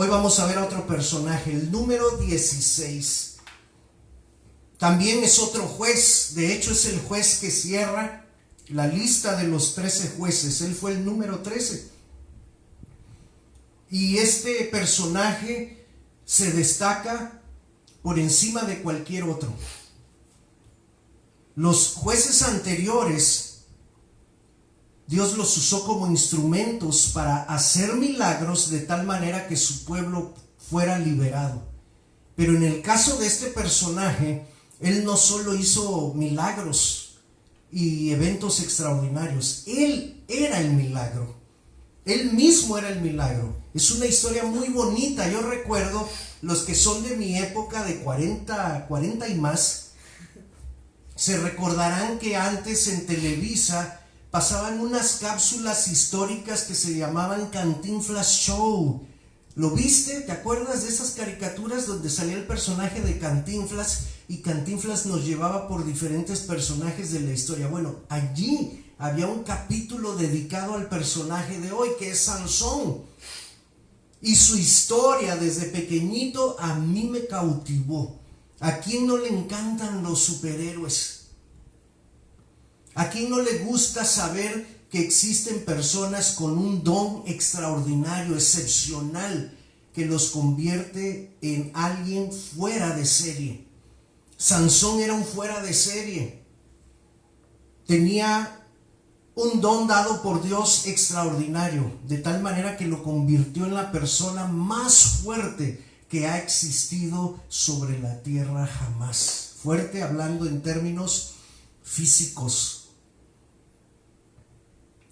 Hoy vamos a ver a otro personaje, el número 16. También es otro juez, de hecho es el juez que cierra la lista de los 13 jueces. Él fue el número 13. Y este personaje se destaca por encima de cualquier otro. Los jueces anteriores, Dios los usó como instrumentos para hacer milagros de tal manera que su pueblo fuera liberado. Pero en el caso de este personaje, él no solo hizo milagros y eventos extraordinarios, él era el milagro. Él mismo era el milagro. Es una historia muy bonita. Yo recuerdo, los que son de mi época de 40 y más, se recordarán que antes en Televisa pasaban unas cápsulas históricas que se llamaban Cantinflas Show. ¿Lo viste? ¿Te acuerdas de esas caricaturas donde salía el personaje de Cantinflas y Cantinflas nos llevaba por diferentes personajes de la historia? Bueno, allí había un capítulo dedicado al personaje de hoy, que es Sansón. Y su historia desde pequeñito a mí me cautivó. ¿A quién no le encantan los superhéroes? ¿A quién no le gusta saber que existen personas con un don extraordinario, excepcional, que los convierte en alguien fuera de serie? Sansón era un fuera de serie. Tenía un don dado por Dios extraordinario, de tal manera que lo convirtió en la persona más fuerte que ha existido sobre la tierra jamás. Fuerte hablando en términos físicos.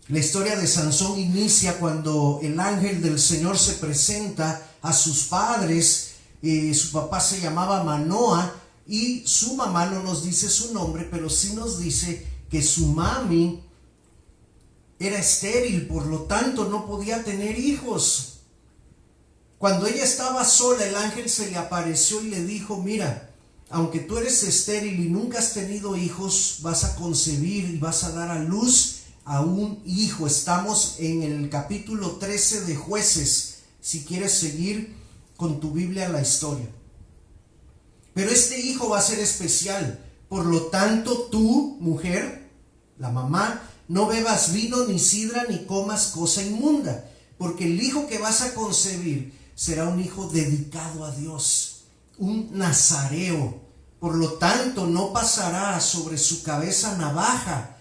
La historia de Sansón inicia cuando el ángel del Señor se presenta a sus padres. Su papá se llamaba Manoa y su mamá no nos dice su nombre, pero sí nos dice que su mami era estéril, por lo tanto no podía tener hijos. Cuando ella estaba sola, el ángel se le apareció y le dijo: mira, aunque tú eres estéril y nunca has tenido hijos, vas a concebir y vas a dar a luz a un hijo. Estamos en el capítulo 13 de Jueces, si quieres seguir con tu Biblia la historia. Pero este hijo va a ser especial. Por lo tanto, tú, mujer, la mamá, no bebas vino ni sidra ni comas cosa inmunda, porque el hijo que vas a concebir será un hijo dedicado a Dios, un nazareo. Por lo tanto, no pasará sobre su cabeza navaja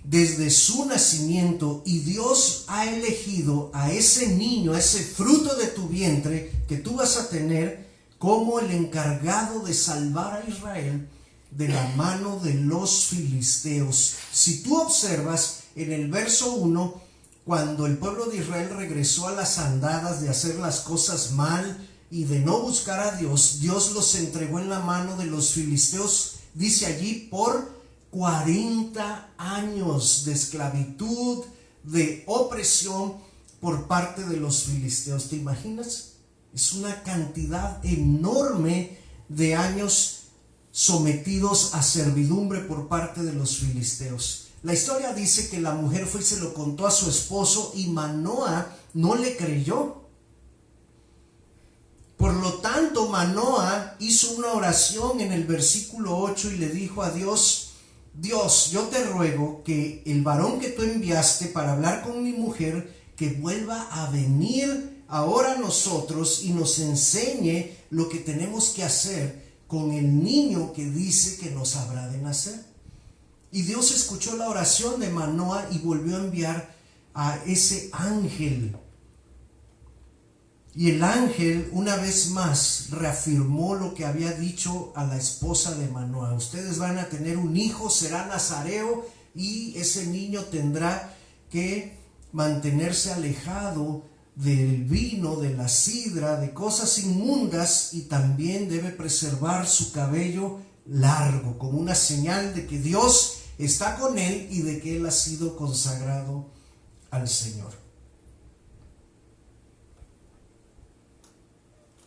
desde su nacimiento, y Dios ha elegido a ese niño, a ese fruto de tu vientre que tú vas a tener, como el encargado de salvar a Israel de la mano de los filisteos. Si tú observas en el verso 1, cuando el pueblo de Israel regresó a las andadas de hacer las cosas mal y de no buscar a Dios, Dios los entregó en la mano de los filisteos, dice allí, por 40 años de esclavitud, de opresión por parte de los filisteos. ¿Te imaginas? Es una cantidad enorme de años sometidos a servidumbre por parte de los filisteos. La historia dice que la mujer fue y se lo contó a su esposo y Manoa no le creyó. Por lo tanto, Manoa hizo una oración en el versículo 8 y le dijo a Dios: Dios, yo te ruego que el varón que tú enviaste para hablar con mi mujer, que vuelva a venir ahora a nosotros y nos enseñe lo que tenemos que hacer con el niño que dice que nos habrá de nacer. Y Dios escuchó la oración de Manoa y volvió a enviar a ese ángel. Y el ángel una vez más reafirmó lo que había dicho a la esposa de Manoa: ustedes van a tener un hijo, será nazareo, y ese niño tendrá que mantenerse alejado del vino, de la sidra, de cosas inmundas, y también debe preservar su cabello largo, como una señal de que Dios está con él y de que él ha sido consagrado al Señor.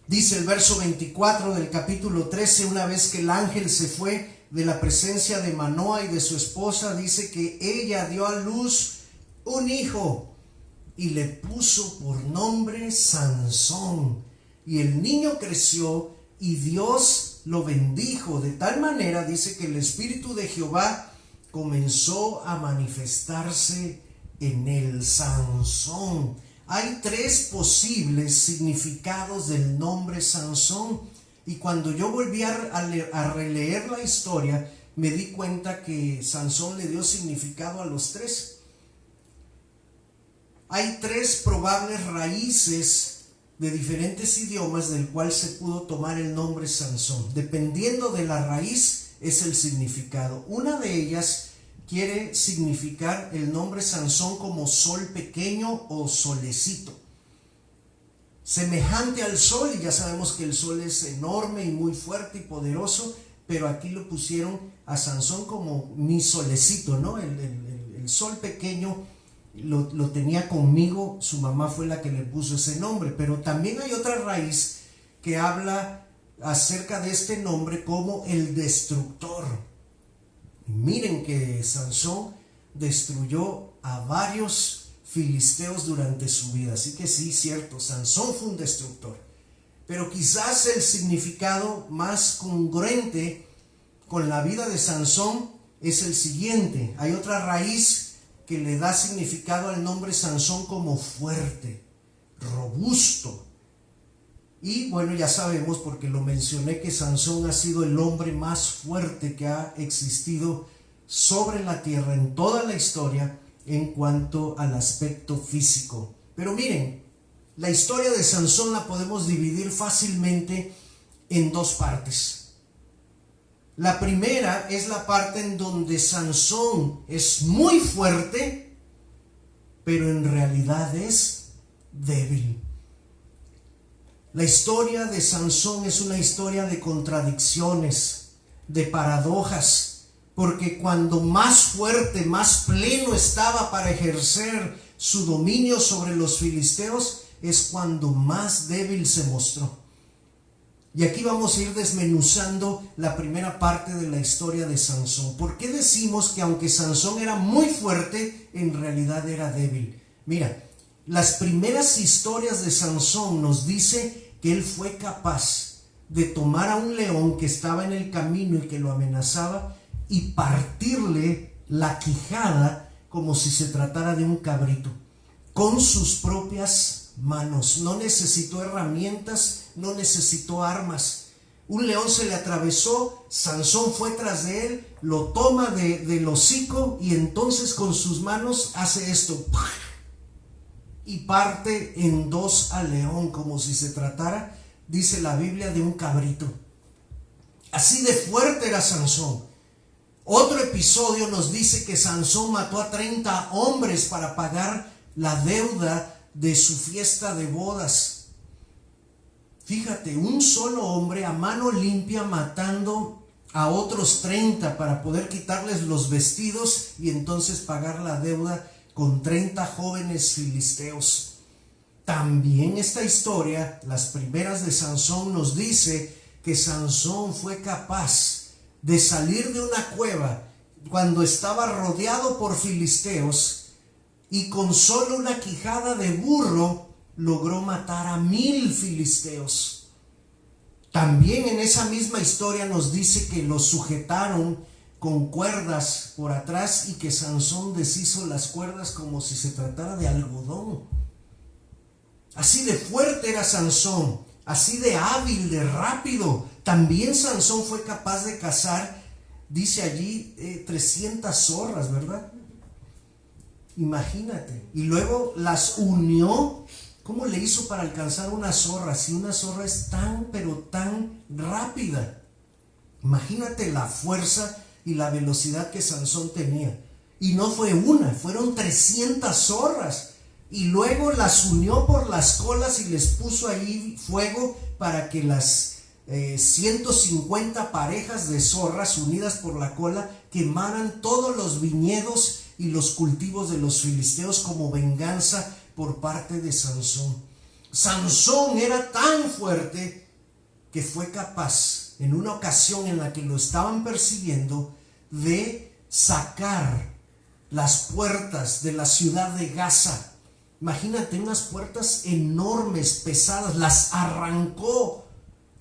Dice el verso 24 del capítulo 13, una vez que el ángel se fue de la presencia de Manoa y de su esposa, dice que ella dio a luz un hijo. y le puso por nombre Sansón. Y el niño creció y Dios lo bendijo. De tal manera, dice, que el Espíritu de Jehová comenzó a manifestarse en él. Sansón. Hay 3 posibles significados del nombre Sansón. Y cuando yo volví a releer la historia, me di cuenta que Sansón le dio significado a los 3. Hay 3 probables raíces de diferentes idiomas del cual se pudo tomar el nombre Sansón. Dependiendo de la raíz es el significado. Una de ellas quiere significar el nombre Sansón como sol pequeño o solecito, semejante al sol, y ya sabemos que el sol es enorme y muy fuerte y poderoso, pero aquí lo pusieron a Sansón como mi solecito, ¿no? El sol pequeño lo tenía conmigo, su mamá fue la que le puso ese nombre. Pero también hay otra raíz que habla acerca de este nombre como el destructor. Miren que Sansón destruyó a varios filisteos durante su vida, así que sí, cierto, Sansón fue un destructor. Pero quizás el significado más congruente con la vida de Sansón es el siguiente. Hay otra raíz que le da significado al nombre Sansón como fuerte, robusto. Y bueno, ya sabemos, porque lo mencioné, que Sansón ha sido el hombre más fuerte que ha existido sobre la tierra en toda la historia en cuanto al aspecto físico. Pero miren, la historia de Sansón la podemos dividir fácilmente en 2 partes. La primera es la parte en donde Sansón es muy fuerte, pero en realidad es débil. La historia de Sansón es una historia de contradicciones, de paradojas, porque cuando más fuerte, más pleno estaba para ejercer su dominio sobre los filisteos, es cuando más débil se mostró. Y aquí vamos a ir desmenuzando la primera parte de la historia de Sansón. ¿Por qué decimos que aunque Sansón era muy fuerte, en realidad era débil? Mira, las primeras historias de Sansón nos dice que él fue capaz de tomar a un león que estaba en el camino y que lo amenazaba y partirle la quijada como si se tratara de un cabrito, con sus propias manos. No necesitó herramientas, no necesitó armas. Un león se le atravesó, Sansón fue tras de él, lo toma del hocico y entonces con sus manos hace esto y parte en 2 al león, como si se tratara, dice la Biblia, de un cabrito. Así de fuerte era Sansón. Otro episodio nos dice que Sansón mató a 30 hombres para pagar la deuda de su fiesta de bodas. Fíjate, un solo hombre a mano limpia matando a otros 30 para poder quitarles los vestidos y entonces pagar la deuda con 30 jóvenes filisteos. También esta historia, las primeras de Sansón, nos dice que Sansón fue capaz de salir de una cueva cuando estaba rodeado por filisteos y con solo una quijada de burro logró matar a 1000 filisteos. También en esa misma historia nos dice que los sujetaron con cuerdas por atrás y que Sansón deshizo las cuerdas como si se tratara de algodón. Así de fuerte era Sansón, así de hábil, de rápido. También Sansón fue capaz de cazar, dice allí, 300 zorras, ¿verdad? Imagínate. Y luego las unió. ¿Cómo le hizo para alcanzar una zorra? Si una zorra es tan, pero tan rápida. Imagínate la fuerza y la velocidad que Sansón tenía. Y no fue una, fueron 300 zorras. Y luego las unió por las colas y les puso ahí fuego para que las 150 parejas de zorras unidas por la cola quemaran todos los viñedos y los cultivos de los filisteos como venganza por parte de Sansón. Sansón era tan fuerte que fue capaz, en una ocasión en la que lo estaban persiguiendo, de sacar las puertas de la ciudad de Gaza Imagínate, unas puertas enormes, pesadas, las arrancó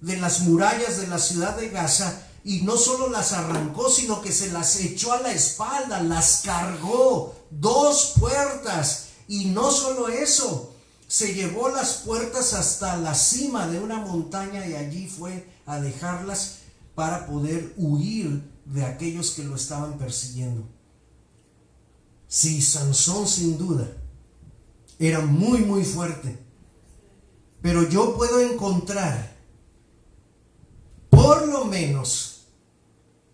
de las murallas de la ciudad de Gaza, y no solo las arrancó, sino que se las echó a la espalda, las cargó, 2 puertas, y no solo eso, se llevó las puertas hasta la cima de una montaña y allí fue a dejarlas para poder huir de aquellos que lo estaban persiguiendo. Sí, Sansón sin duda era muy fuerte, pero yo puedo encontrar por lo menos,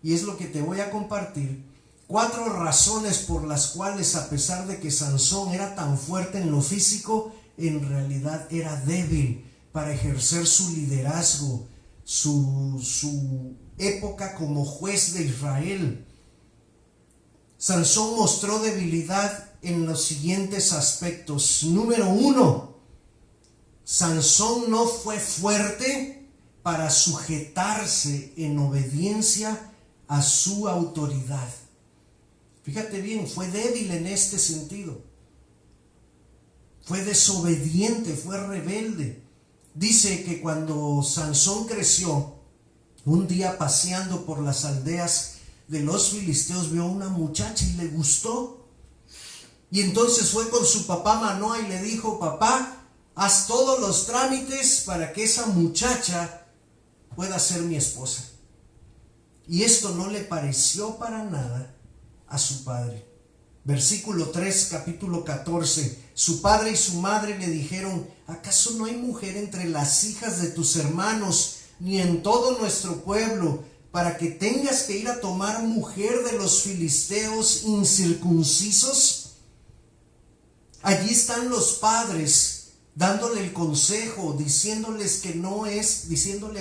y es lo que te voy a compartir, 4 razones por las cuales, a pesar de que Sansón era tan fuerte en lo físico, en realidad era débil para ejercer su liderazgo, su época como juez de Israel. Sansón mostró debilidad en los siguientes aspectos. Número 1, Sansón no fue fuerte para sujetarse en obediencia a su autoridad. Fíjate bien, fue débil en este sentido. Fue desobediente, fue rebelde. Dice que cuando Sansón creció, un día paseando por las aldeas de los filisteos, vio a una muchacha y le gustó. Y entonces fue con su papá Manoa y le dijo: papá, haz todos los trámites para que esa muchacha pueda ser mi esposa. Y esto no le pareció para nada a su padre. Versículo 3, capítulo 14. Su padre y su madre le dijeron: ¿acaso no hay mujer entre las hijas de tus hermanos, ni en todo nuestro pueblo, para que tengas que ir a tomar mujer de los filisteos incircuncisos? Allí están los padres dándole el consejo, diciéndole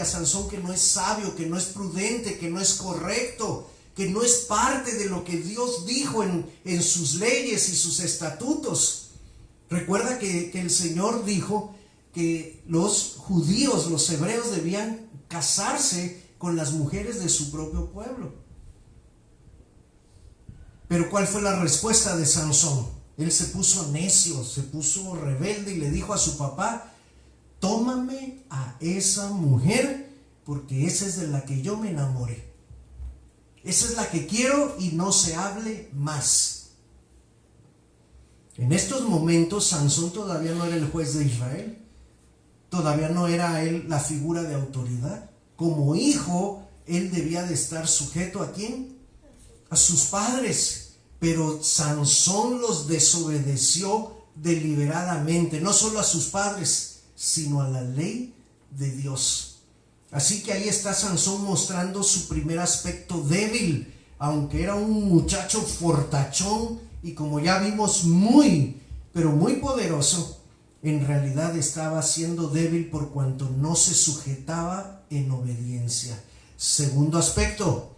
a Sansón que no es sabio, que no es prudente, que no es correcto, que no es parte de lo que Dios dijo en sus leyes y sus estatutos. Recuerda que el Señor dijo que los judíos, los hebreos, debían casarse con las mujeres de su propio pueblo. Pero ¿cuál fue la respuesta de Sansón? Él se puso necio, se puso rebelde y le dijo a su papá: tómame a esa mujer, porque esa es de la que yo me enamoré. Esa es la que quiero y no se hable más. En estos momentos Sansón todavía no era el juez de Israel. Todavía no era él la figura de autoridad. Como hijo, él debía de estar sujeto ¿a quién? A sus padres. Pero Sansón los desobedeció deliberadamente, no solo a sus padres, sino a la ley de Dios. Así que ahí está Sansón mostrando su primer aspecto débil, aunque era un muchacho fortachón y, como ya vimos, pero muy poderoso. En realidad estaba siendo débil por cuanto no se sujetaba en obediencia. Segundo aspecto: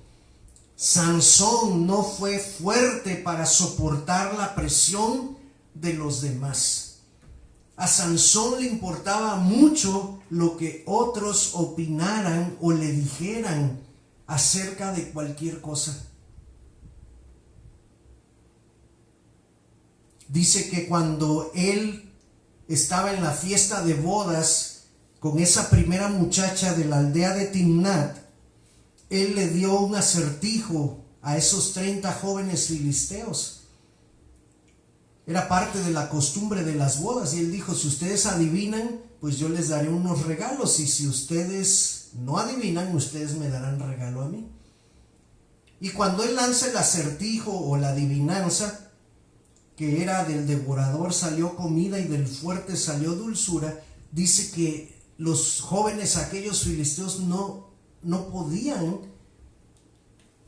Sansón no fue fuerte para soportar la presión de los demás. A Sansón le importaba mucho lo que otros opinaran o le dijeran acerca de cualquier cosa. Dice que cuando él estaba en la fiesta de bodas con esa primera muchacha de la aldea de Timnat, él le dio un acertijo a esos 30 jóvenes filisteos. Era parte de la costumbre de las bodas, y él dijo: si ustedes adivinan, pues yo les daré unos regalos, y si ustedes no adivinan, ustedes me darán regalo a mí. Y cuando él lanza el acertijo o la adivinanza, que era del devorador salió comida y del fuerte salió dulzura, dice que los jóvenes, aquellos filisteos, no podían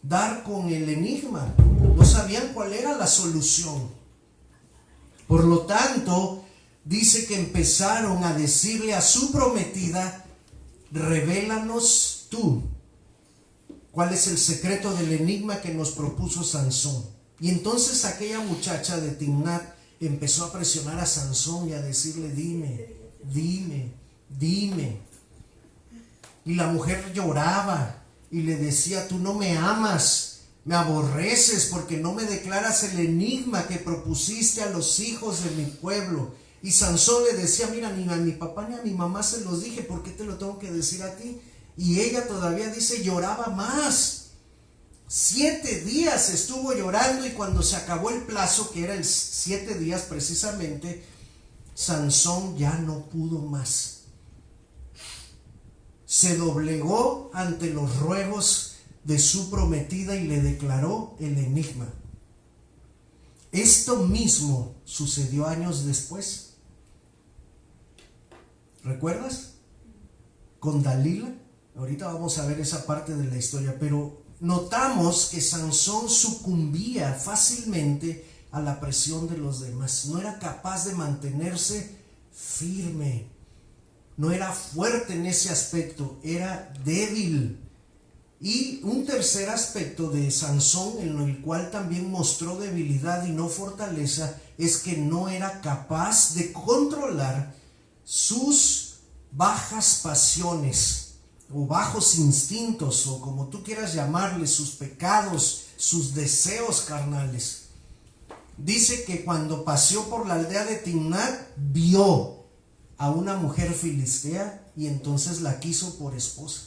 dar con el enigma, no sabían cuál era la solución. Por lo tanto, dice que empezaron a decirle a su prometida: revélanos tú cuál es el secreto del enigma que nos propuso Sansón. Y entonces aquella muchacha de Timnat empezó a presionar a Sansón y a decirle: dime. Y la mujer lloraba y le decía: tú no me amas, me aborreces porque no me declaras el enigma que propusiste a los hijos de mi pueblo. Y Sansón le decía, mira, ni a mi papá ni a mi mamá se los dije, ¿por qué te lo tengo que decir a ti? Y ella todavía dice, lloraba más. 7 días estuvo llorando, y cuando se acabó el plazo, que era el 7 días precisamente, Sansón ya no pudo más. Se doblegó ante los ruegos de su prometida y le declaró el enigma. Esto mismo sucedió años después. ¿Recuerdas? Con Dalila. Ahorita vamos a ver esa parte de la historia, pero notamos que Sansón sucumbía fácilmente a la presión de los demás. No era capaz de mantenerse firme. No era fuerte en ese aspecto, era débil. Y un tercer aspecto de Sansón, en el cual también mostró debilidad y no fortaleza, es que no era capaz de controlar sus bajas pasiones o bajos instintos, o como tú quieras llamarles, sus pecados, sus deseos carnales. Dice que cuando paseó por la aldea de Timnat, vio a una mujer filistea y entonces la quiso por esposa.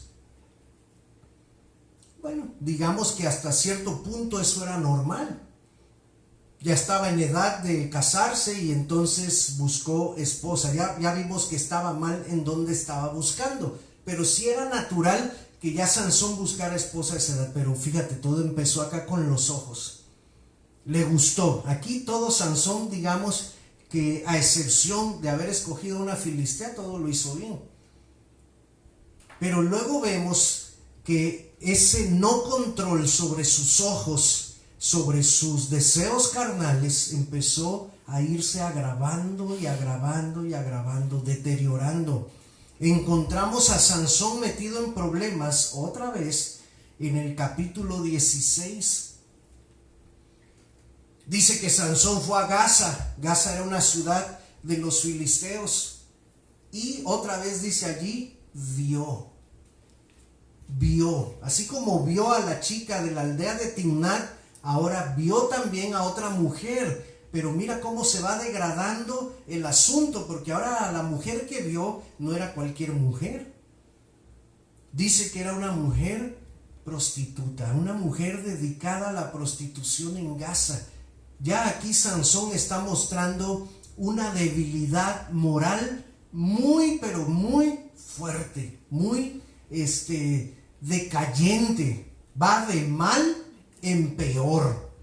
Bueno, digamos que hasta cierto punto eso era normal. Ya estaba en edad de casarse y entonces buscó esposa. Ya vimos que estaba mal en donde estaba buscando, pero sí era natural que ya Sansón buscara esposa a esa edad. Pero fíjate, todo empezó acá con los ojos. Le gustó. Aquí todo Sansón, digamos que a excepción de haber escogido una filistea, todo lo hizo bien. Pero luego vemos que ese no control sobre sus ojos, sobre sus deseos carnales, empezó a irse agravando y agravando y agravando, deteriorando. Encontramos a Sansón metido en problemas otra vez en el capítulo 16. Dice que Sansón fue a Gaza. Gaza era una ciudad de los filisteos. Y otra vez dice allí, vio. Así como vio a la chica de la aldea de Timnat, ahora vio también a otra mujer. Pero mira cómo se va degradando el asunto, porque ahora la mujer que vio no era cualquier mujer. Dice que era una mujer prostituta, una mujer dedicada a la prostitución en Gaza. Ya aquí Sansón está mostrando una debilidad moral muy, pero muy fuerte, muy decayente. Va de mal en peor.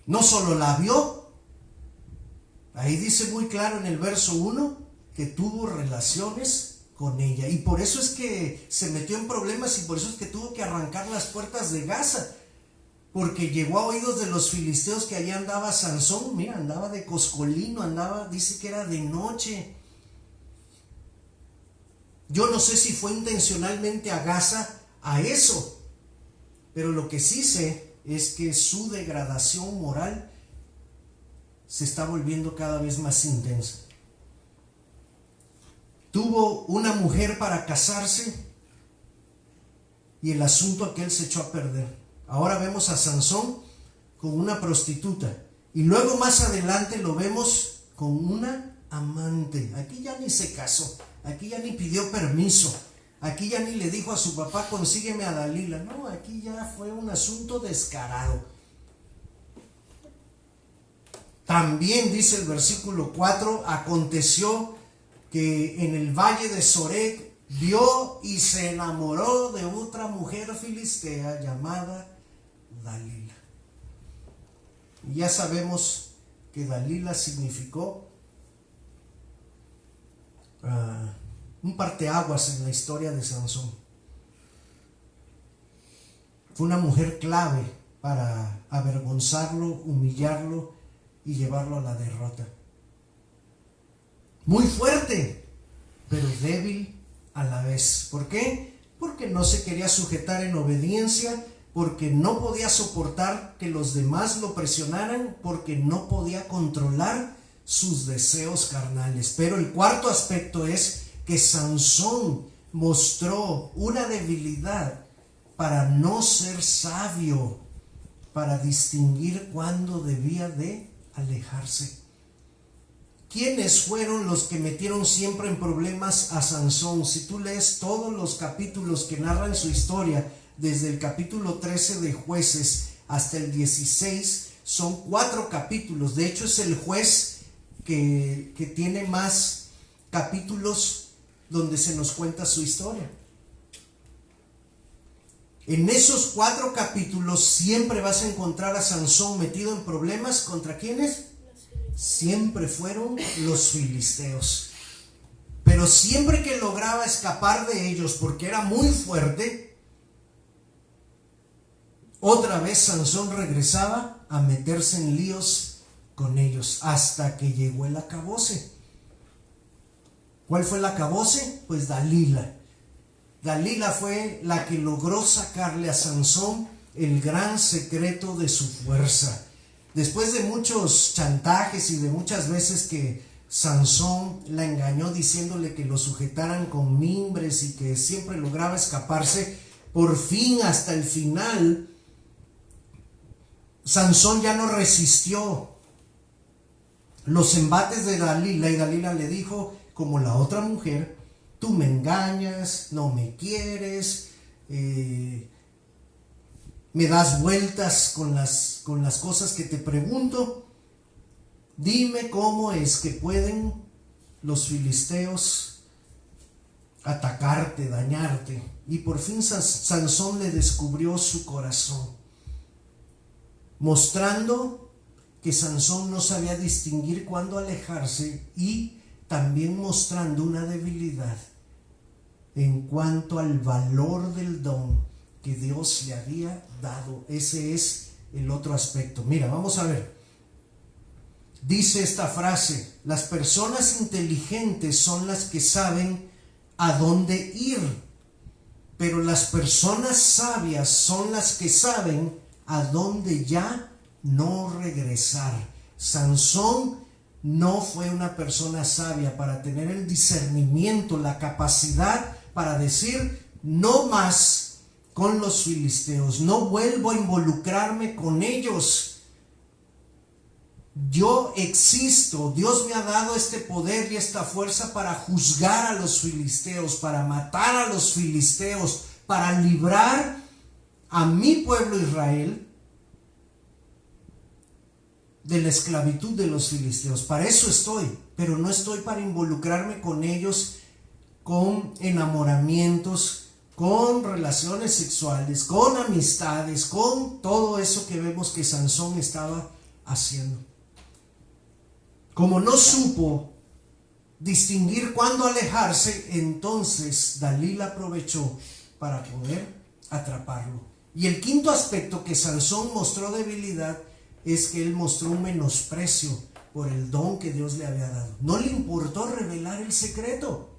No solo la vio, ahí dice muy claro en el verso 1 que tuvo relaciones con ella, y por eso es que se metió en problemas, y por eso es que tuvo que arrancar las puertas de Gaza, porque llegó a oídos de los filisteos que allí andaba Sansón. Mira, andaba de coscolino, dice que era de noche. Yo no sé si fue intencionalmente a Gaza a eso, pero lo que sí sé es que su degradación moral se está volviendo cada vez más intensa. Tuvo una mujer para casarse y el asunto aquel se echó a perder. Ahora vemos a Sansón con una prostituta, y luego más adelante lo vemos con una amante. Aquí ya ni se casó, aquí ya ni pidió permiso, aquí ya ni le dijo a su papá, consígueme a Dalila. No, aquí ya fue un asunto descarado. También dice el versículo 4, aconteció que en el valle de Sorek vio y se enamoró de otra mujer filistea llamada Dalila. Y ya sabemos que Dalila significó un parteaguas en la historia de Sansón. Fue una mujer clave para avergonzarlo, humillarlo y llevarlo a la derrota. Muy fuerte, pero débil a la vez. ¿Por qué? Porque no se quería sujetar en obediencia, porque no podía soportar que los demás lo presionaran, porque no podía controlar sus deseos carnales. Pero el cuarto aspecto es que Sansón mostró una debilidad para no ser sabio, para distinguir cuándo debía de alejarse. ¿quiénes fueron los que metieron siempre en problemas a Sansón? Si tú lees todos los capítulos que narran su historia, desde el capítulo 13 de Jueces hasta el 16, son 4 capítulos. De hecho, es el juez que tiene más capítulos donde se nos cuenta su historia. En esos 4 capítulos siempre vas a encontrar a Sansón metido en problemas. ¿Contra quiénes? Siempre fueron los filisteos. Pero siempre que lograba escapar de ellos, porque era muy fuerte, otra vez Sansón regresaba a meterse en líos con ellos, hasta que llegó el acabose. ¿Cuál fue el acabose? Pues Dalila. Dalila fue la que logró sacarle a Sansón el gran secreto de su fuerza. Después de muchos chantajes y de muchas veces que Sansón la engañó diciéndole que lo sujetaran con mimbres y que siempre lograba escaparse, por fin, hasta el final, Sansón ya no resistió los embates de Dalila, y Dalila le dijo, como la otra mujer: tú me engañas, no me quieres, me das vueltas con las cosas que te pregunto. Dime cómo es que pueden los filisteos atacarte, dañarte. Y por fin Sansón le descubrió su corazón, mostrando que Sansón no sabía distinguir cuándo alejarse, y también mostrando una debilidad en cuanto al valor del don que Dios le había dado. Ese es el otro aspecto. Mira, vamos a ver. Dice esta frase: las personas inteligentes son las que saben a dónde ir, pero las personas sabias son las que saben a dónde ya no regresar. Sansón no fue una persona sabia para tener el discernimiento, la capacidad para decir: no más con los filisteos, no vuelvo a involucrarme con ellos. Yo existo, Dios me ha dado este poder y esta fuerza para juzgar a los filisteos, para matar a los filisteos, para librar a mi pueblo Israel de la esclavitud de los filisteos. Para eso estoy, pero no estoy para involucrarme con ellos, con enamoramientos, con relaciones sexuales, con amistades, con todo eso que vemos que Sansón estaba haciendo. Como no supo distinguir cuándo alejarse, entonces Dalila aprovechó para poder atraparlo. Y el quinto aspecto que Sansón mostró debilidad es que él mostró un menosprecio por el don que Dios le había dado. No le importó revelar el secreto.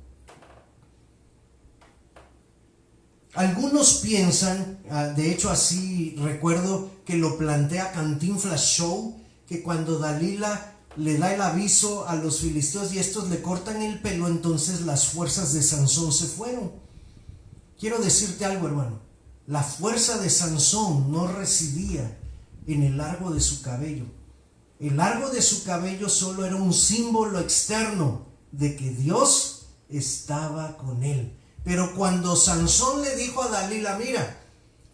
Algunos piensan, de hecho así recuerdo que lo plantea Cantinflas Show, que cuando Dalila le da el aviso a los filisteos y estos le cortan el pelo, entonces las fuerzas de Sansón se fueron. Quiero decirte algo, hermano. La fuerza de Sansón no residía en el largo de su cabello. El largo de su cabello solo era un símbolo externo de que Dios estaba con él. Pero cuando Sansón le dijo a Dalila: mira,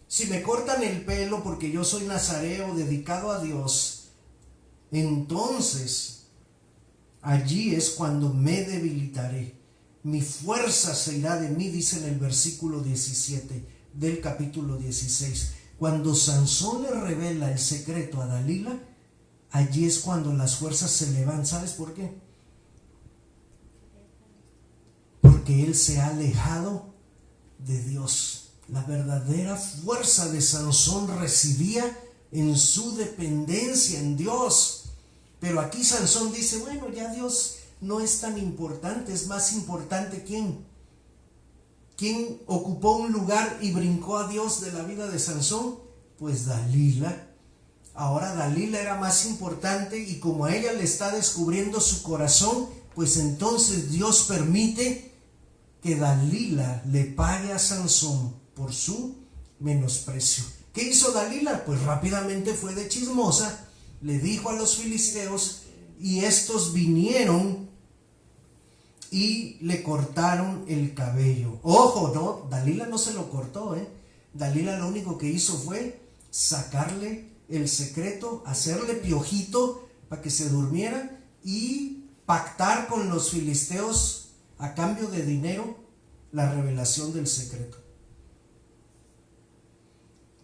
si me cortan el pelo porque yo soy nazareo dedicado a Dios, entonces allí es cuando me debilitaré. Mi fuerza se irá de mí, dice en el versículo 17 del capítulo 16. Cuando Sansón le revela el secreto a Dalila, allí es cuando las fuerzas se le van. ¿Sabes por qué? Porque él se ha alejado de Dios. La verdadera fuerza de Sansón residía en su dependencia en Dios. Pero aquí Sansón dice: bueno, ya Dios no es tan importante, es más importante ¿quién? ¿Quién ocupó un lugar y brincó a Dios de la vida de Sansón? Pues Dalila. Ahora Dalila era más importante, y como a ella le está descubriendo su corazón, pues entonces Dios permite que Dalila le pague a Sansón por su menosprecio. ¿Qué hizo Dalila? Pues rápidamente fue de chismosa, le dijo a los filisteos y estos vinieron y le cortaron el cabello. Ojo, no, Dalila no se lo cortó, Dalila lo único que hizo fue sacarle el secreto, hacerle piojito para que se durmiera y pactar con los filisteos a cambio de dinero la revelación del secreto.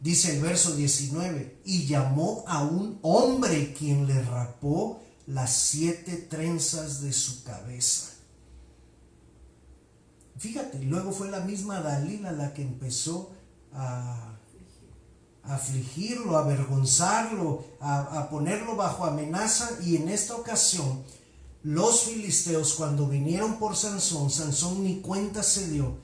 Dice el verso 19, y llamó a un hombre quien le rapó las 7 trenzas de su cabeza. Fíjate, luego fue la misma Dalila la que empezó a afligirlo, a avergonzarlo, a ponerlo bajo amenaza, y en esta ocasión los filisteos, cuando vinieron por Sansón, Sansón ni cuenta se dio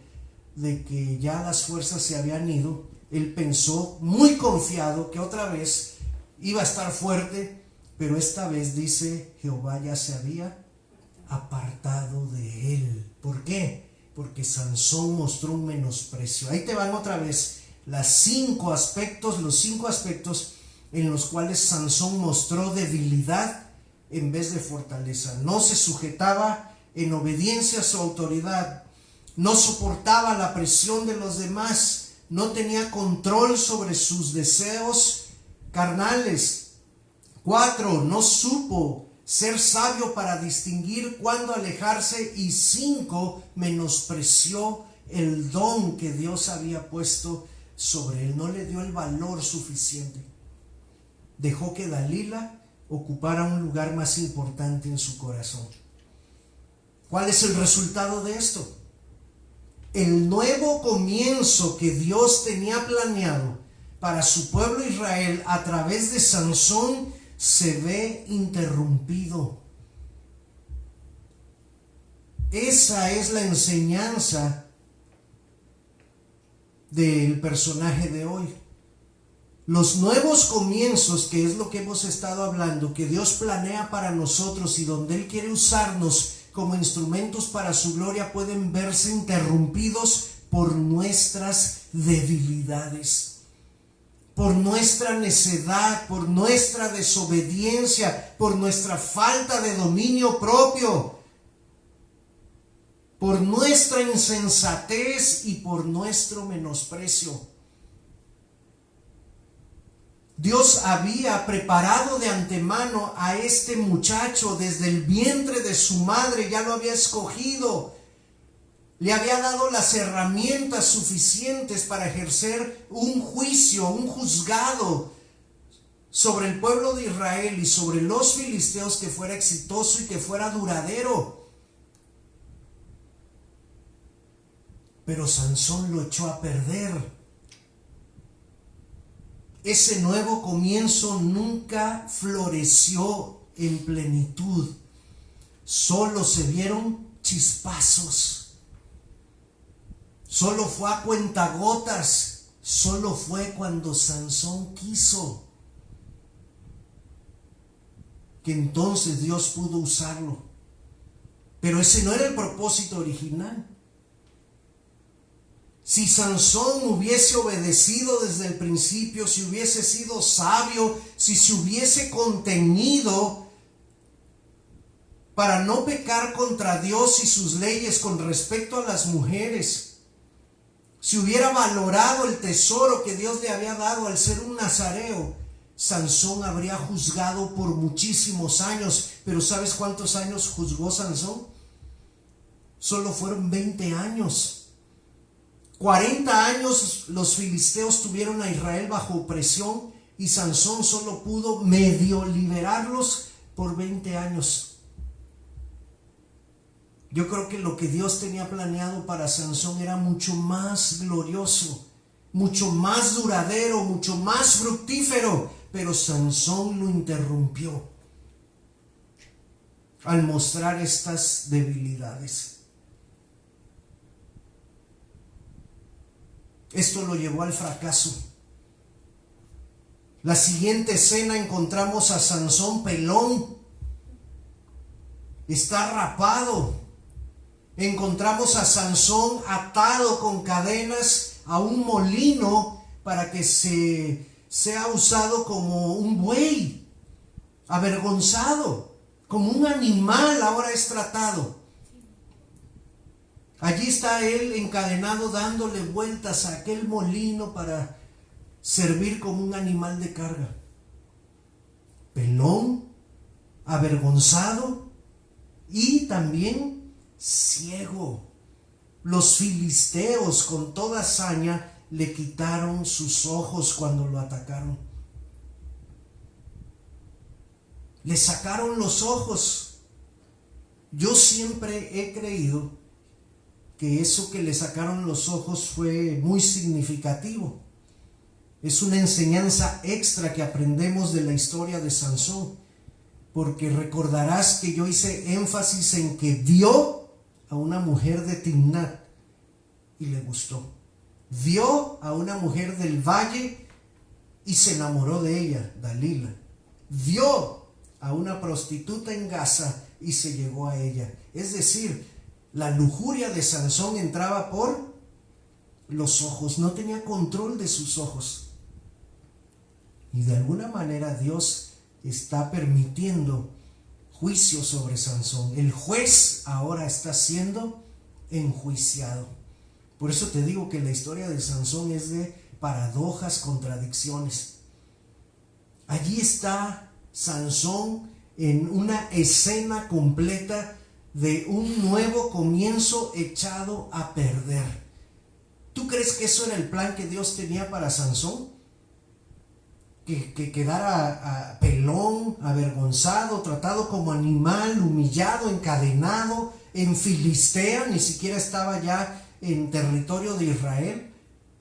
de que ya las fuerzas se habían ido. Él pensó muy confiado que otra vez iba a estar fuerte, pero esta vez dice Jehová ya se había apartado de él. ¿Por qué? Porque Sansón mostró un menosprecio. Ahí te van otra vez los 5 aspectos en los cuales Sansón mostró debilidad en vez de fortaleza. No se sujetaba en obediencia a su autoridad, no soportaba la presión de los demás, no tenía control sobre sus deseos carnales. 4, no supo ser sabio para distinguir cuándo alejarse. Y 5, menospreció el don que Dios había puesto sobre él. No le dio el valor suficiente. Dejó que Dalila ocupara un lugar más importante en su corazón. ¿Cuál es el resultado de esto? El nuevo comienzo que Dios tenía planeado para su pueblo Israel a través de Sansón se ve interrumpido. Esa es la enseñanza del personaje de hoy. Los nuevos comienzos, que es lo que hemos estado hablando, que Dios planea para nosotros y donde Él quiere usarnos como instrumentos para su gloria, pueden verse interrumpidos por nuestras debilidades, por nuestra necedad, por nuestra desobediencia, por nuestra falta de dominio propio, por nuestra insensatez y por nuestro menosprecio. Dios había preparado de antemano a este muchacho desde el vientre de su madre, ya lo había escogido. Le había dado las herramientas suficientes para ejercer un juicio, un juzgado sobre el pueblo de Israel y sobre los filisteos que fuera exitoso y que fuera duradero. Pero Sansón lo echó a perder. Ese nuevo comienzo nunca floreció en plenitud. Solo se vieron chispazos. Solo fue a cuentagotas. Solo fue cuando Sansón quiso que entonces Dios pudo usarlo. Pero ese no era el propósito original. Si Sansón hubiese obedecido desde el principio, si hubiese sido sabio, si se hubiese contenido para no pecar contra Dios y sus leyes con respecto a las mujeres, si hubiera valorado el tesoro que Dios le había dado al ser un nazareo, Sansón habría juzgado por muchísimos años. Pero ¿sabes cuántos años juzgó Sansón? Solo fueron 20 años. 40 años los filisteos tuvieron a Israel bajo opresión y Sansón solo pudo medio liberarlos por 20 años. Yo creo que lo que Dios tenía planeado para Sansón era mucho más glorioso, mucho más duradero, mucho más fructífero, pero Sansón lo interrumpió al mostrar estas debilidades. Esto lo llevó al fracaso. La siguiente escena encontramos a Sansón pelón. Está rapado. Encontramos a Sansón atado con cadenas a un molino para que sea usado como un buey, avergonzado. Como un animal ahora es tratado. Allí está él encadenado dándole vueltas a aquel molino para servir como un animal de carga. Pelón, avergonzado y también ciego. Los filisteos con toda hazaña le quitaron sus ojos cuando lo atacaron. Le sacaron los ojos. Yo siempre he creído que eso que le sacaron los ojos fue muy significativo. Es una enseñanza extra que aprendemos de la historia de Sansón, porque recordarás que yo hice énfasis en que vio a una mujer de Timnat y le gustó. Vio a una mujer del valle y se enamoró de ella, Dalila. Vio a una prostituta en Gaza y se llegó a ella. Es decir, la lujuria de Sansón entraba por los ojos, no tenía control de sus ojos. Y de alguna manera Dios está permitiendo juicio sobre Sansón. El juez ahora está siendo enjuiciado. Por eso te digo que la historia de Sansón es de paradojas, contradicciones. Allí está Sansón en una escena completa de un nuevo comienzo echado a perder. ¿Tú crees que eso era el plan que Dios tenía para Sansón? Que quedara pelón, avergonzado, tratado como animal, humillado, encadenado en Filistea, ni siquiera estaba ya en territorio de Israel,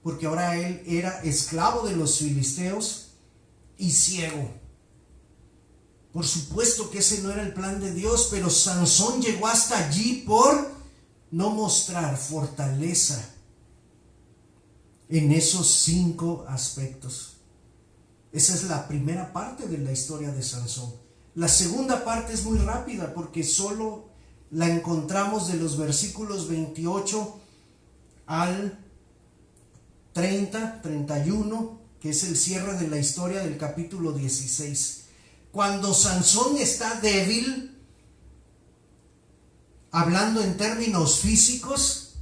porque ahora él era esclavo de los filisteos y ciego. Por supuesto que ese no era el plan de Dios, pero Sansón llegó hasta allí por no mostrar fortaleza en esos 5 aspectos. Esa es la primera parte de la historia de Sansón. La segunda parte es muy rápida porque solo la encontramos de los versículos 28 al 30, 31, que es el cierre de la historia del capítulo 16. Cuando Sansón está débil, hablando en términos físicos,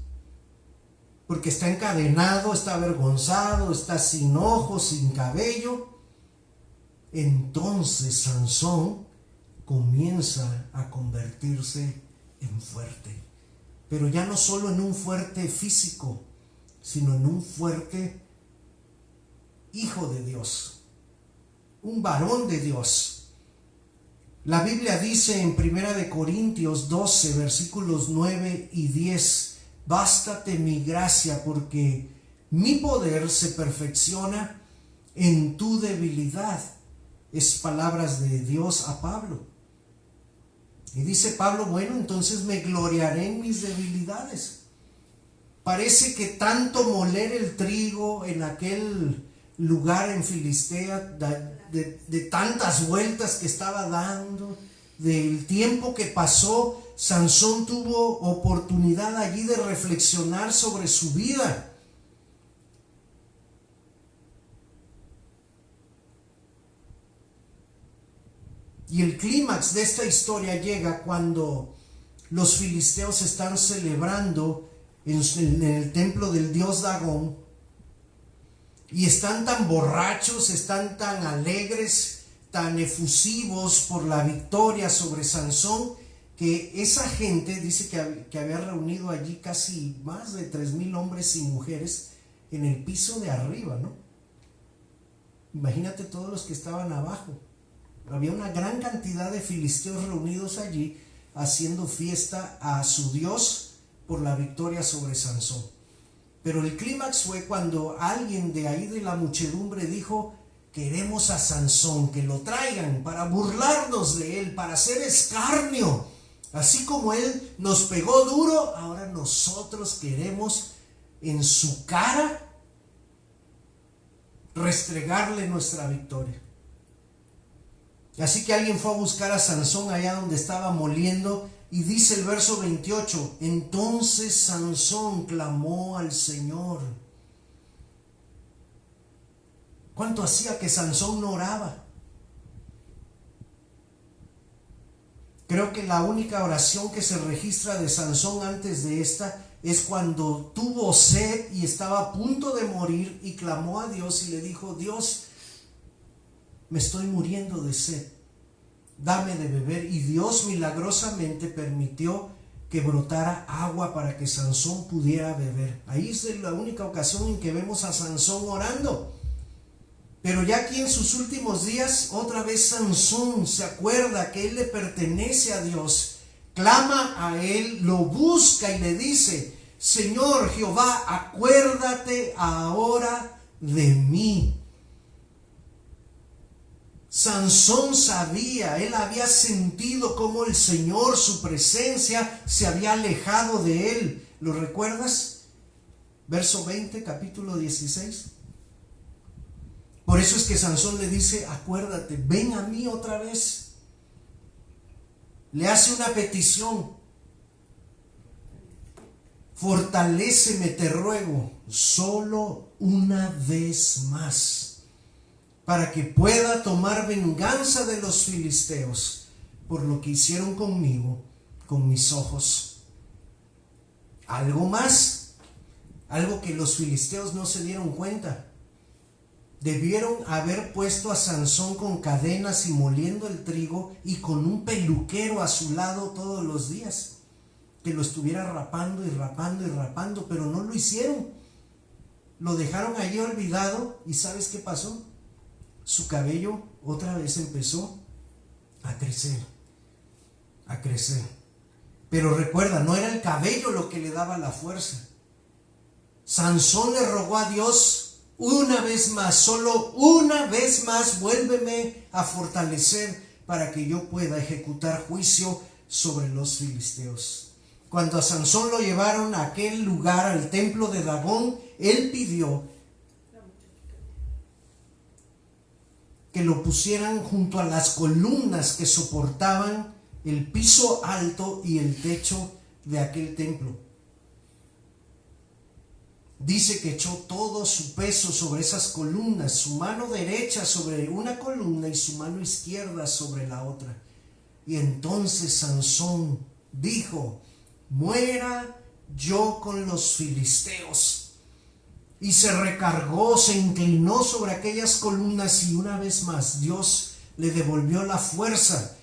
porque está encadenado, está avergonzado, está sin ojos, sin cabello, entonces Sansón comienza a convertirse en fuerte. Pero ya no solo en un fuerte físico, sino en un fuerte hijo de Dios, un varón de Dios. La Biblia dice en 1 Corintios 12, versículos 9 y 10, bástate mi gracia, porque mi poder se perfecciona en tu debilidad. Es palabras de Dios a Pablo. Y dice Pablo, bueno, entonces me gloriaré en mis debilidades. Parece que tanto moler el trigo en aquel lugar en Filistea, de tantas vueltas que estaba dando, del tiempo que pasó, Sansón tuvo oportunidad allí de reflexionar sobre su vida. Y el clímax de esta historia llega cuando los filisteos están celebrando en el templo del dios Dagón y están tan borrachos, están tan alegres, tan efusivos por la victoria sobre Sansón, que esa gente dice que había reunido allí casi más de 3,000 hombres y mujeres en el piso de arriba, ¿no? Imagínate todos los que estaban abajo. Había una gran cantidad de filisteos reunidos allí haciendo fiesta a su Dios por la victoria sobre Sansón. Pero el clímax fue cuando alguien de ahí de la muchedumbre dijo, queremos a Sansón, que lo traigan para burlarnos de él, para hacer escarnio. Así como él nos pegó duro, ahora nosotros queremos en su cara restregarle nuestra victoria. Así que alguien fue a buscar a Sansón allá donde estaba moliendo, y dice el verso 28, entonces Sansón clamó al Señor. ¿Cuánto hacía que Sansón no oraba? Creo que la única oración que se registra de Sansón antes de esta es cuando tuvo sed y estaba a punto de morir y clamó a Dios y le dijo: Dios, me estoy muriendo de sed, dame de beber. Y Dios milagrosamente permitió que brotara agua para que Sansón pudiera beber. Ahí es la única ocasión en que vemos a Sansón orando. Pero ya aquí en sus últimos días, otra vez Sansón se acuerda que él le pertenece a Dios, clama a él, lo busca y le dice: Señor Jehová, acuérdate ahora de mí. Sansón sabía, él había sentido cómo el Señor, su presencia, se había alejado de él. ¿Lo recuerdas? Verso 20, capítulo 16. Por eso es que Sansón le dice: acuérdate, ven a mí otra vez. Le hace una petición: fortaléceme, te ruego, solo una vez más, para que pueda tomar venganza de los filisteos por lo que hicieron conmigo, con mis ojos. Algo más, algo que los filisteos no se dieron cuenta. Debieron haber puesto a Sansón con cadenas y moliendo el trigo y con un peluquero a su lado todos los días, que lo estuviera rapando y rapando y rapando, pero no lo hicieron. Lo dejaron allí olvidado. ¿Y sabes qué pasó? Su cabello otra vez empezó a crecer, a crecer. Pero recuerda, no era el cabello lo que le daba la fuerza. Sansón le rogó a Dios: una vez más, solo una vez más, vuélveme a fortalecer para que yo pueda ejecutar juicio sobre los filisteos. Cuando a Sansón lo llevaron a aquel lugar, al templo de Dagón, él pidió que lo pusieran junto a las columnas que soportaban el piso alto y el techo de aquel templo. Dice que echó todo su peso sobre esas columnas, su mano derecha sobre una columna y su mano izquierda sobre la otra. Y entonces Sansón dijo: muera yo con los filisteos. Y se recargó, se inclinó sobre aquellas columnas y una vez más Dios le devolvió la fuerza.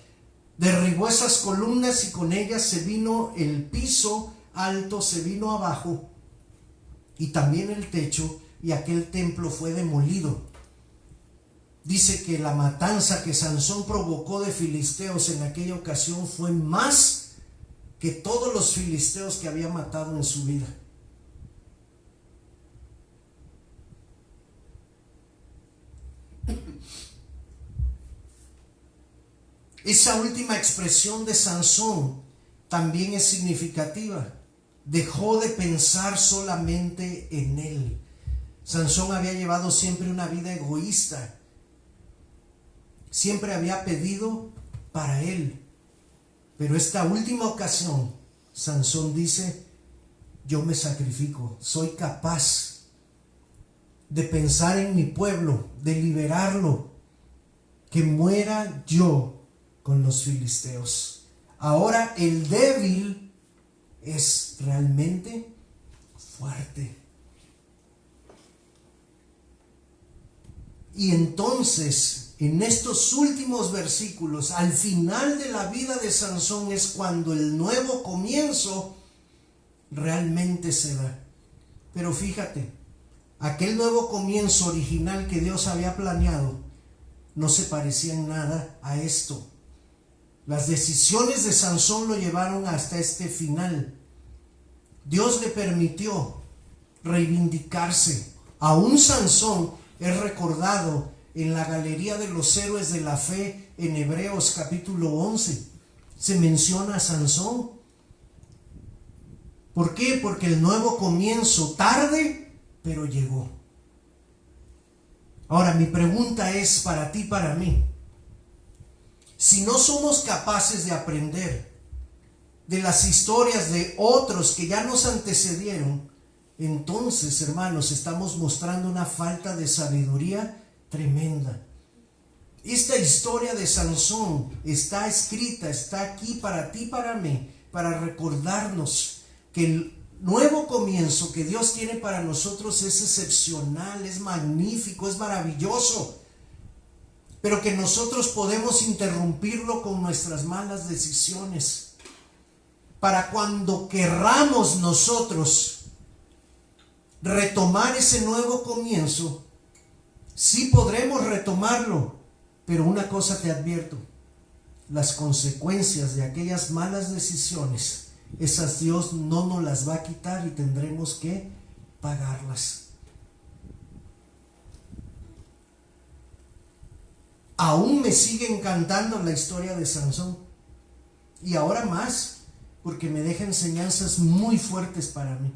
Derribó esas columnas y con ellas se vino el piso alto, se vino abajo. Y también el techo, y aquel templo fue demolido. Dice que la matanza que Sansón provocó de filisteos en aquella ocasión fue más que todos los filisteos que había matado en su vida. Esa última expresión de Sansón también es significativa. Dejó de pensar solamente en él. Sansón había llevado siempre una vida egoísta. Siempre había pedido para él. Pero esta última ocasión, Sansón dice: yo me sacrifico, soy capaz de pensar en mi pueblo, de liberarlo, que muera yo con los filisteos. Ahora el débil es realmente fuerte. Y entonces, en estos últimos versículos, al final de la vida de Sansón, es cuando el nuevo comienzo realmente se da. Pero fíjate, aquel nuevo comienzo original que Dios había planeado no se parecía en nada a esto. Las decisiones de Sansón lo llevaron hasta este final. Dios le permitió reivindicarse. Aún Sansón es recordado en la galería de los héroes de la fe en Hebreos capítulo 11. Se menciona a Sansón. ¿Por qué? Porque el nuevo comienzo, tarde, pero llegó. Ahora, mi pregunta es para ti, para mí. Si no somos capaces de aprender de las historias de otros que ya nos antecedieron, entonces, hermanos, estamos mostrando una falta de sabiduría tremenda. Esta historia de Sansón está escrita, está aquí para ti, para mí, para recordarnos que el nuevo comienzo que Dios tiene para nosotros es excepcional, es magnífico, es maravilloso, pero que nosotros podemos interrumpirlo con nuestras malas decisiones. Para cuando querramos nosotros retomar ese nuevo comienzo, sí podremos retomarlo, pero una cosa te advierto: las consecuencias de aquellas malas decisiones, esas Dios no nos las va a quitar y tendremos que pagarlas. Aún me sigue encantando la historia de Sansón, y ahora más, porque me deja enseñanzas muy fuertes para mí.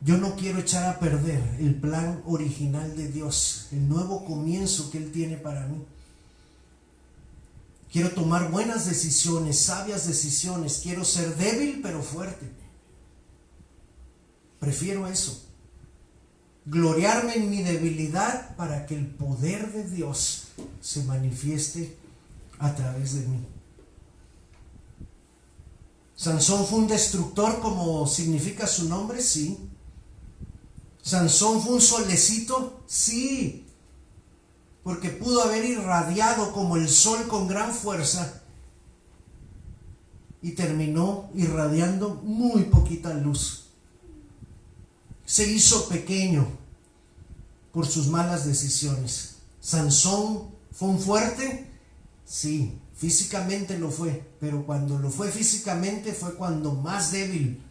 Yo no quiero echar a perder el plan original de Dios, el nuevo comienzo que Él tiene para mí. Quiero tomar buenas decisiones, sabias decisiones. Quiero ser débil pero fuerte. Prefiero eso. Gloriarme en mi debilidad para que el poder de Dios se manifieste a través de mí. Sansón fue un destructor, como significa su nombre, sí. Sansón fue un solecito, sí, porque pudo haber irradiado como el sol con gran fuerza y terminó irradiando muy poquita luz. Se hizo pequeño por sus malas decisiones. Sansón fue un fuerte, sí, físicamente lo fue, pero cuando lo fue físicamente fue cuando más débil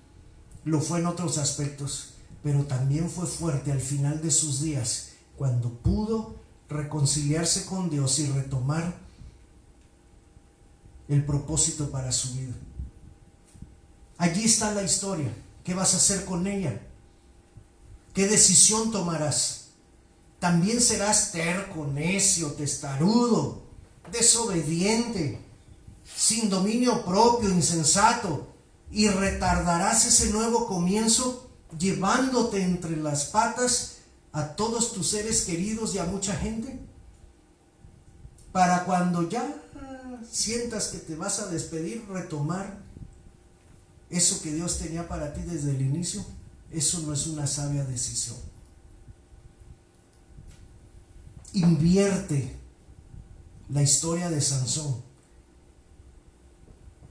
lo fue en otros aspectos. Pero también fue fuerte al final de sus días, cuando pudo reconciliarse con Dios y retomar el propósito para su vida. Allí está la historia. ¿Qué vas a hacer con ella? ¿Qué decisión tomarás? También serás terco, necio, testarudo, desobediente, sin dominio propio, insensato, y retardarás ese nuevo comienzo, llevándote entre las patas a todos tus seres queridos y a mucha gente, para cuando ya sientas que te vas a despedir, retomar eso que Dios tenía para ti desde el inicio. Eso no es una sabia decisión. Invierte la historia de Sansón.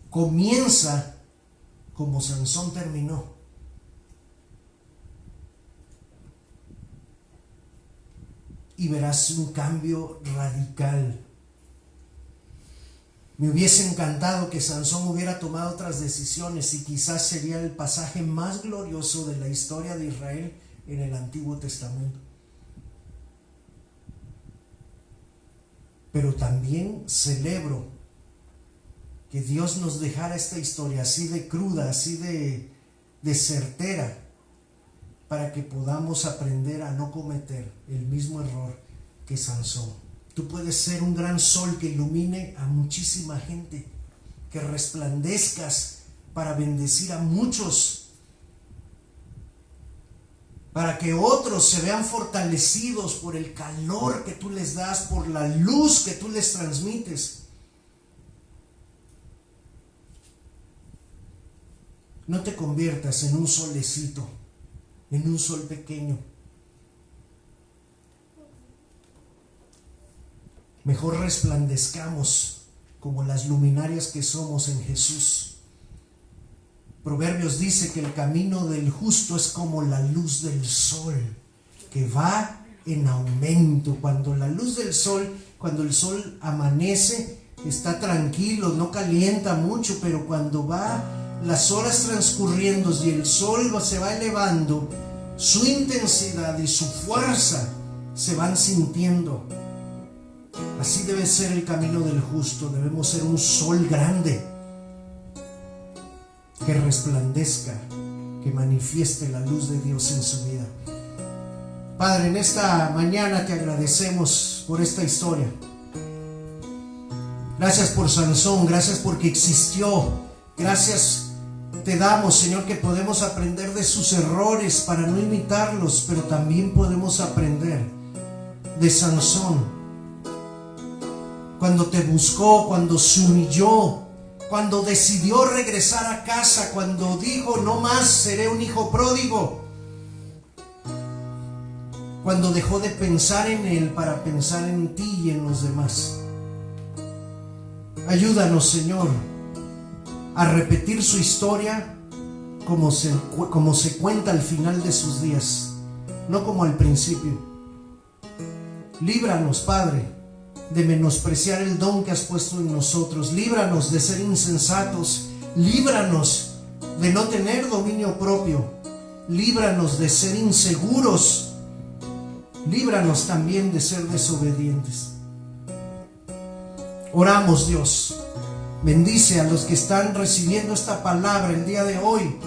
Comienza como Sansón terminó. Y verás un cambio radical. Me hubiese encantado que Sansón hubiera tomado otras decisiones, y quizás sería el pasaje más glorioso de la historia de Israel en el Antiguo Testamento. Pero también celebro que Dios nos dejara esta historia así de cruda, así de certera, para que podamos aprender a no cometer el mismo error que Sansón. Tú puedes ser un gran sol que ilumine a muchísima gente, que resplandezcas para bendecir a muchos, para que otros se vean fortalecidos por el calor que tú les das, por la luz que tú les transmites. No te conviertas en un solecito, en un sol pequeño. Mejor resplandezcamos como las luminarias que somos en Jesús. Proverbios dice que el camino del justo es como la luz del sol, que va en aumento. Cuando la luz del sol, cuando el sol amanece, está tranquilo, no calienta mucho, pero cuando va las horas transcurriendo y el sol se va elevando, su intensidad y su fuerza se van sintiendo. Así debe ser el camino del justo. Debemos ser un sol grande que resplandezca, que manifieste la luz de Dios en su vida. Padre, en esta mañana te agradecemos por esta historia. Gracias por Sansón, gracias porque existió, gracias Te damos, Señor, que podemos aprender de sus errores para no imitarlos, pero también podemos aprender de Sansón. Cuando te buscó, cuando se humilló, cuando decidió regresar a casa, cuando dijo: no más seré un hijo pródigo. Cuando dejó de pensar en él para pensar en ti y en los demás. Ayúdanos, Señor, a repetir su historia como se cuenta al final de sus días, no como al principio. Líbranos, Padre, de menospreciar el don que has puesto en nosotros. Líbranos de ser insensatos. Líbranos de no tener dominio propio. Líbranos de ser inseguros. Líbranos también de ser desobedientes. Oramos, Dios. Bendice a los que están recibiendo esta palabra el día de hoy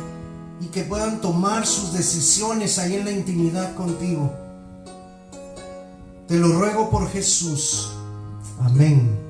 y que puedan tomar sus decisiones ahí en la intimidad contigo. Te lo ruego por Jesús. Amén.